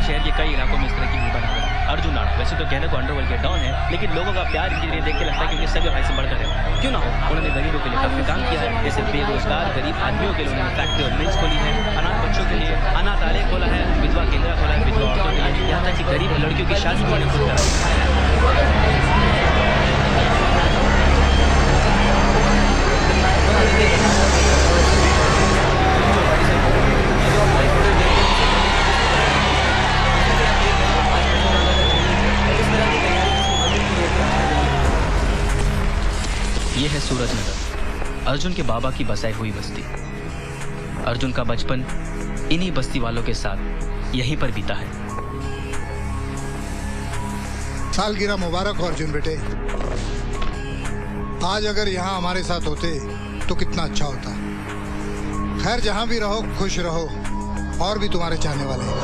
शहर के कई इलाकों में इस तरह की भीड़ बना हुआ है। अर्जुन लाड़ा वैसे तो कहने को अंडरवर्ल्ड के डॉन है, लेकिन लोगों का प्यार इनके लिए देख के लगता है कि उनके सगे भाई से बढ़कर है। क्यों ना हो, उन्होंने गरीबों के लिए काफी काम किया है। जैसे बेरोजगार गरीब आदमियों के लिए उन्होंने फैक्ट्री और मिल्स खोली है, अनाथ बच्चों के लिए अनाथालय खोला है, विधवा केंद्र खोला है विधवा औरतों के लिए, यहाँ तक कि गरीब लड़कियों की शादी को खुद करा। ये है सूरजनगर, अर्जुन के बाबा की बसाई हुई बस्ती। अर्जुन का बचपन इन्हीं बस्ती वालों के साथ यहीं पर बीता है। सालगिरह मुबारक हो अर्जुन बेटे। आज अगर यहाँ हमारे साथ होते तो कितना अच्छा होता। खैर जहाँ भी रहो खुश रहो, और भी तुम्हारे चाहने वाले हैं।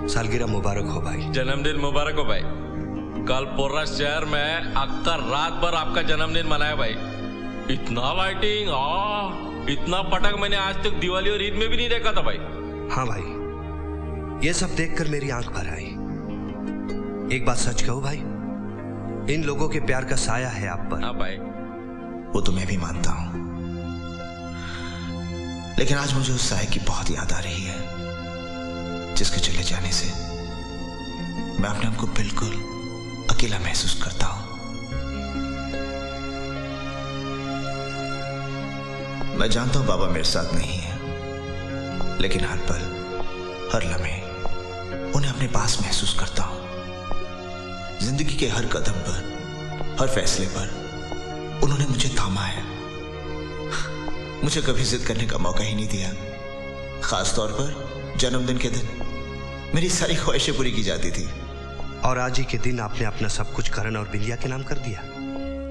सालगिरह मुबारक हो भाई। जन्मदिन मुबारक हो भाई। कल पूरा शहर में अक्का रात भर आपका जन्मदिन मनाया भाई। इतना लाइटिंग इतना पटक मैंने आज तक दिवाली और ईद में भी नहीं देखा था भाई। हाँ भाई, ये सब देखकर मेरी आंख भर आई। एक बात सच कहूं भाई, इन लोगों के प्यार का साया है आप पर। हाँ भाई, वो तो मैं भी मानता हूं, लेकिन आज मुझे उस साये की बहुत याद आ रही है जिसके चले जाने से मैं अपने आप को बिल्कुल अकेला महसूस करता हूं। मैं जानता हूं बाबा मेरे साथ नहीं है, लेकिन हर पल हर लम्हे उन्हें अपने पास महसूस करता हूं। जिंदगी के हर कदम पर, हर फैसले पर उन्होंने मुझे थामा है। मुझे कभी जिद करने का मौका ही नहीं दिया। खास तौर पर जन्मदिन के दिन मेरी सारी ख्वाहिशें पूरी की जाती थी। और आज ही के दिन आपने अपना सब कुछ करण और बिंदिया के नाम कर दिया।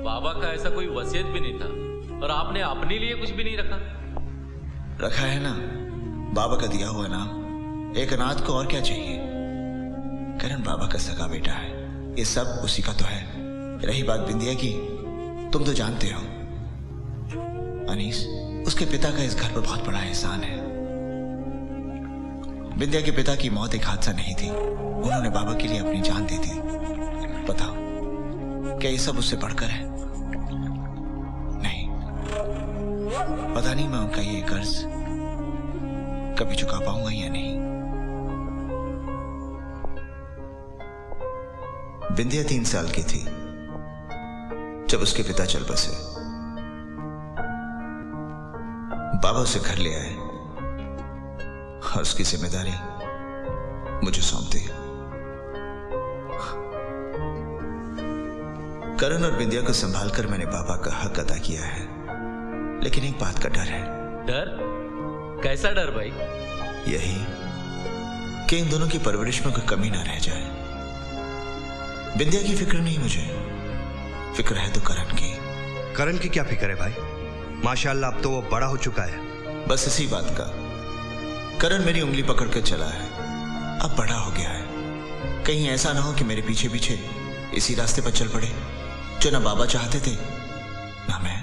बाबा का ऐसा कोई वसीयत भी नहीं था और आपने अपने लिए कुछ भी नहीं रखा। रखा है ना, बाबा का दिया हुआ नाम। एक अनाथ को और क्या चाहिए। करण बाबा का सगा बेटा है, ये सब उसी का तो है। रही बात बिंदिया की, तुम तो जानते हो अनीस, उसके पिता का इस घर पर बहुत बड़ा एहसान है। बिंदिया के पिता की मौत एक हादसा नहीं थी, उन्होंने बाबा के लिए अपनी जान दी थी। बताओ क्या ये सब उससे बढ़कर है? नहीं, पता नहीं मैं उनका ये कर्ज कभी चुका पाऊंगा या नहीं। बिंदिया 3 साल की थी जब उसके पिता चल बसे। बाबा उसे घर ले आए और उसकी जिम्मेदारी मुझे सौंप दी। करण और बिंदिया को संभालकर मैंने बाबा का हक अदा किया है, लेकिन एक बात का डर है। डर? कैसा डर भाई? यही कि इन दोनों की परवरिश में कोई कमी ना रह जाए। बिंदिया की फिक्र नहीं मुझे, फिक्र है तो करण की। करण की क्या फिक्र है भाई? माशाअल्लाह अब तो वो बड़ा हो चुका है। बस इसी बात का। करण मेरी उंगली पकड़ कर चला है, अब बड़ा हो गया है। कहीं ऐसा ना हो कि मेरे पीछे पीछे इसी रास्ते पर चल पड़े जो ना बाबा चाहते थे ना मैं।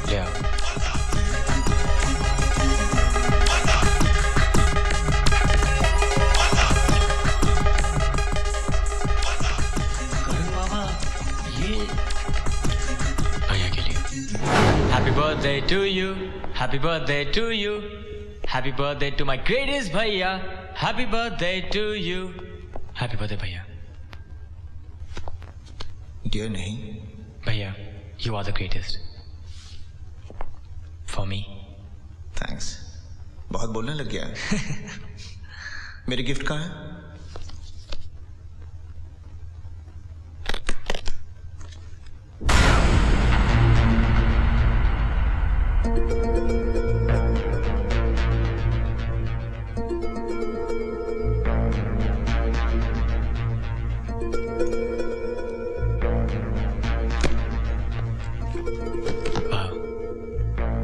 ले आओ। भैया के लिए। Happy birthday to you, happy birthday to you, happy birthday to my greatest भैया, happy birthday to you, happy birthday भैया। डियर नहीं, भैया, you are the greatest for me। Thanks. बहुत बोलने लग गया है। मेरी गिफ्ट कहाँ है?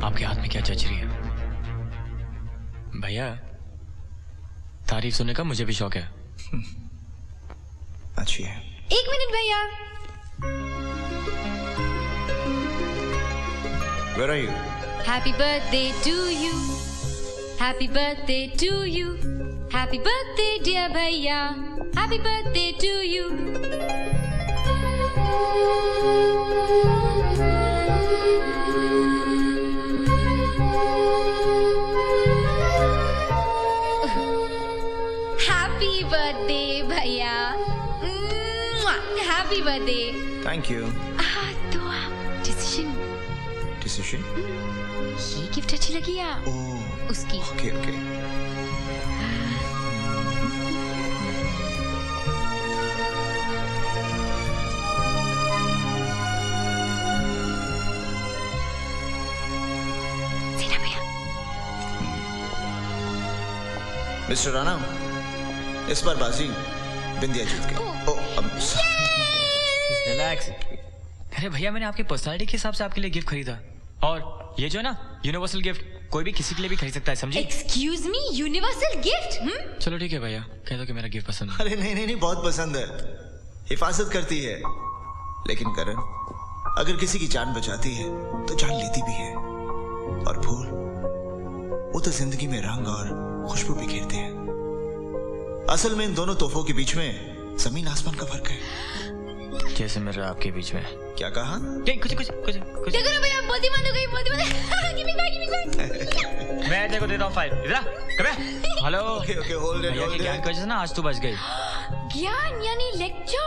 आपके हाथ में क्या जच रही है? भैया, तारीफ सुनने का मुझे भी शौक है। अच्छी है। एक मिनट भैया। Where are you? Happy birthday to you, happy birthday to you, happy birthday dear भैया, happy birthday to you। Happy birthday भैया, happy birthday। Thank you. तो डिसीजन, Decision? ये गिफ्ट अच्छी लगी या Oh, उसकी? okay, okay. सीना भैया। मिस्टर राणा, इस बार बाजी बिंदिया जीत गई। रिलैक्स। अरे भैया, मैंने आपकी पर्सनालिटी के हिसाब से आपके लिए गिफ्ट खरीदा, और ये जो है ना यूनिवर्सल गिफ्ट, कोई भी किसी के लिए भी खरीद सकता है, समझी? Excuse me, universal gift? चलो ठीक है भैया, कह दो कि मेरा गिफ्ट पसंद है। अरे नहीं नहीं नहीं, बहुत पसंद है। हिफाजत करती है, लेकिन करण, अगर किसी की जान बचाती है तो जान लेती भी है। और फूल, वो तो जिंदगी में रंग और खुशबू बिखेरते हैं। असल में इन दोनों तोहफों के बीच में जमीन आसमान का फर्क है। जैसे मेरा आपके बीच में। क्या कहा? नहीं, कुछ कुछ कुछ कुछ। देखो ना भैया, बहुत ही मन हो गई, बहुत ही मन। Give me back, give me back। मैं देखो देता हूँ फाइल। इधर आ, come here। Hello. Okay okay, hold it, भैया की होल्ड ज्ञान इट। की वजह से ना आज तो बच गई। ज्ञान यानी लेक्चर?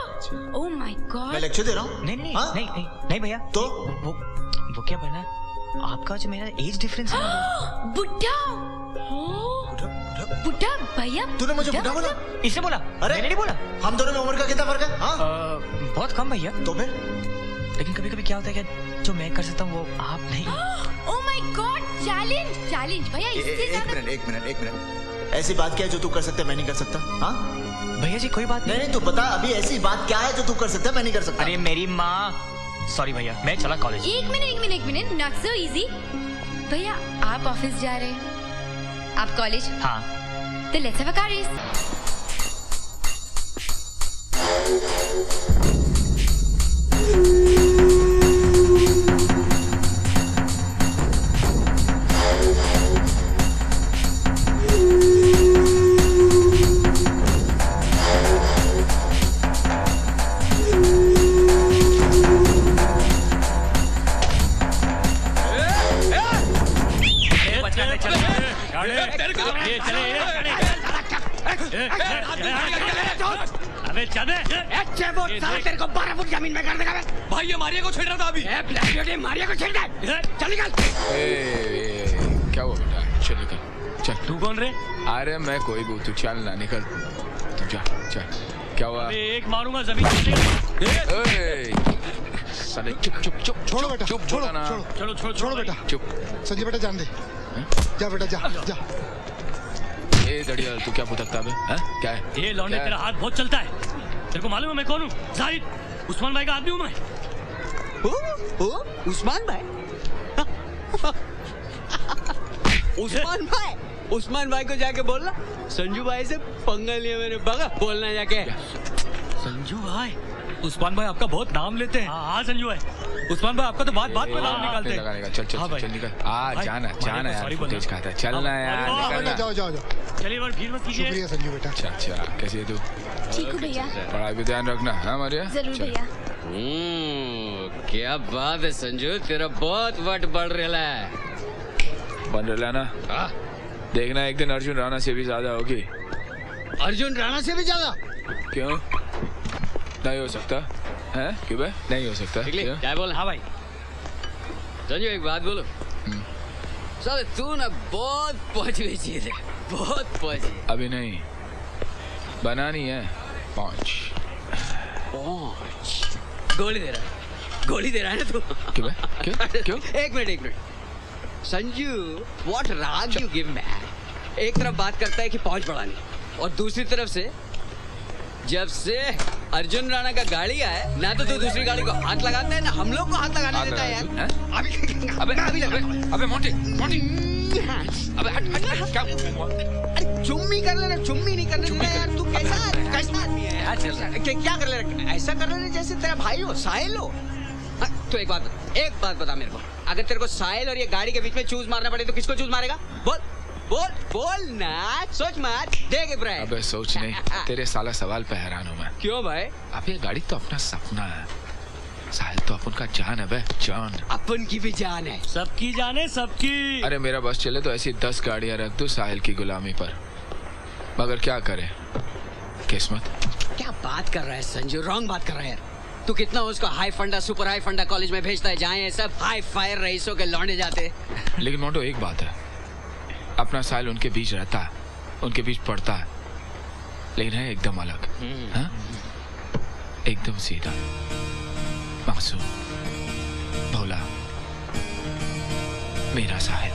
Oh my God। मैं लेक्चर दे रहा हूँ। नहीं नहीं हाँ? नहीं नहीं नहीं भैया, तो वो क्या पढ़ना है? आपका जो मेरा एज डिफरेंस है ना, बुड्ढा। बुढ़ा बुढ़ा, बुड्ढा भैया। तूने मुझे बुढ़ा बोला? इसने बोला? अरे मैंने नहीं बोला। हम दोनों में उम्र का कितना फर्क है? हाँ? बहुत कम भैया, तो फिर लेकिन कभी कभी क्या होता है कि जो मैं कर सकता हूँ वो आप नहीं। Oh my God, challenge, challenge भैया, इससे एक ज्यादा। मिनट एक मिनट एक मिनट, ऐसी बात क्या है जो तू कर सकता है मैं नहीं कर सकता? हाँ? भैया जी कोई बात नहीं नहीं। नहीं, तू बता अभी ऐसी बात क्या है जो तू कर सकता है मैं नहीं कर सकता? अरे मेरी माँ, सॉरी भैया, मैं चला कॉलेज। एक मिनट, not so easy। भैया आप ऑफिस जा रहे हैं, आप कॉलेज, हाँ। तो let's have a car race. अबे चल बे, 6 फुट साला तेरे को 12 फुट जमीन में कर देगा। भाई ये मारिया को छेड़ रहा था अभी। ब्लैक ब्यूटी मारिया को छेड़ दे, चल निकल। क्या हुआ बेटा? चल निकल, चल। तू कौन रे? अरे मैं कोई भी, तू चल ना, निकल तू, चल चल। क्या हुआ? एक मारूंगा जमीन। साले चुप चुप चुप छोड़ो बेटा, चुप छोड़ो, बोला ना छोड़ो। छोड़ो बेटा। चुप संजय बेटा जान दे। जा बेटा जा जा। ए दड़िया तू क्या पुतकता है हैं? क्या है ये लौंडे क्या है? तेरा हाथ बहुत चलता है। तेरे को मालूम है मैं कौन हूँ? जाहिद उस्मान भाई का आदमी हूँ मैं। उस्मान भाई उस्मान भाई को जाके बोलना संजू भाई से पंगा लिया मैंने, बगा बोलना जाके। संजू भाई, उस्मान भाई आपका बहुत नाम लेते हैं। हाँ संजू भाई, उस्मान भाई आपका तो बात बात में नाम निकालते हैं। लगाने का चल चल हाँ भाई। चल निकल भाई, जाना जाना यार सॉरी फुटेज बोलना। खाता है चलना यार हाँ, निकलना जाओ जाओ जाओ। चलिए बार भीड़ मत कीजिए। शुक्रिया संजू बेटा। अच्छा कैसी है तू? ठीक हूँ भैया, पढ़ाई पे ध्यान रखना हाँ मारिया जरूर भैया। क्या बात है संजू, तेरा बहुत वट बढ़ रहा है। बन रहा ना देखना एक दिन अर्जुन राणा से भी ज्यादा होगी। अर्जुन राणा से भी ज्यादा? क्यों नहीं हो सकता है? क्यों बे नहीं हो सकता क्यों? क्या बोल? हाँ भाई संजू एक बात बोलो, साले तू ना बहुत पहुंच गई चीज है, बहुत पहुंची। अभी नहीं बनानी है पहुंच। गोली दे रहा है ना तू? क्यों बे क्यों एक मिनट संजू, व्हाट राग यू गिव मैन। एक तरफ बात करता है कि पहुंच बढ़ानी, और दूसरी तरफ से जब से अर्जुन राणा का गाड़ी आया ना, तो तू दूसरी गाड़ी को हाथ लगाता है ना हम लोग को हाथ लगाने देता है यार। अबे मोटी अबे हट क्या अरे चुम्मी कर लेना, चुम्मी नहीं करने देता यार। तू कैसा आदमी है यार? क्या कर ले रहा? ऐसा कर रहे जैसे तेरा भाई हो, साहिल हो। तो एक बात बता मेरे को, अगर तेरे को साहिल और ये गाड़ी के बीच में चूज मारना पड़े तो किसको चूज मारेगा? बोल ना, सोच मत, देख इब्राहिम। अबे सोच नहीं, तेरे साला सवाल पे हैरान हूँ मैं। क्यों भाई? अब ये गाड़ी तो अपना सपना है, साहिल तो अपन का जान है बे, जान। अपन की भी जान है। सबकी जान है सबकी। अरे मेरा बस चले तो ऐसी 10 गाड़ियां रख दो साहिल की गुलामी पर, मगर क्या करे किस्मत। क्या बात कर रहा है संजू, रॉन्ग बात कर रहा है यार। तू कितना उसको हाई फंडा, सुपर हाई फंडा कॉलेज में भेजता है जहाँ ये सब हाई फायर रईसों के लौंडे जाते। लेकिन मोटो एक बात है, अपना साहिल उनके बीच रहता है, उनके बीच पड़ता है, लेकिन है एकदम अलग, हाँ? एकदम सीधा, मासूम, भोला, मेरा साहिल।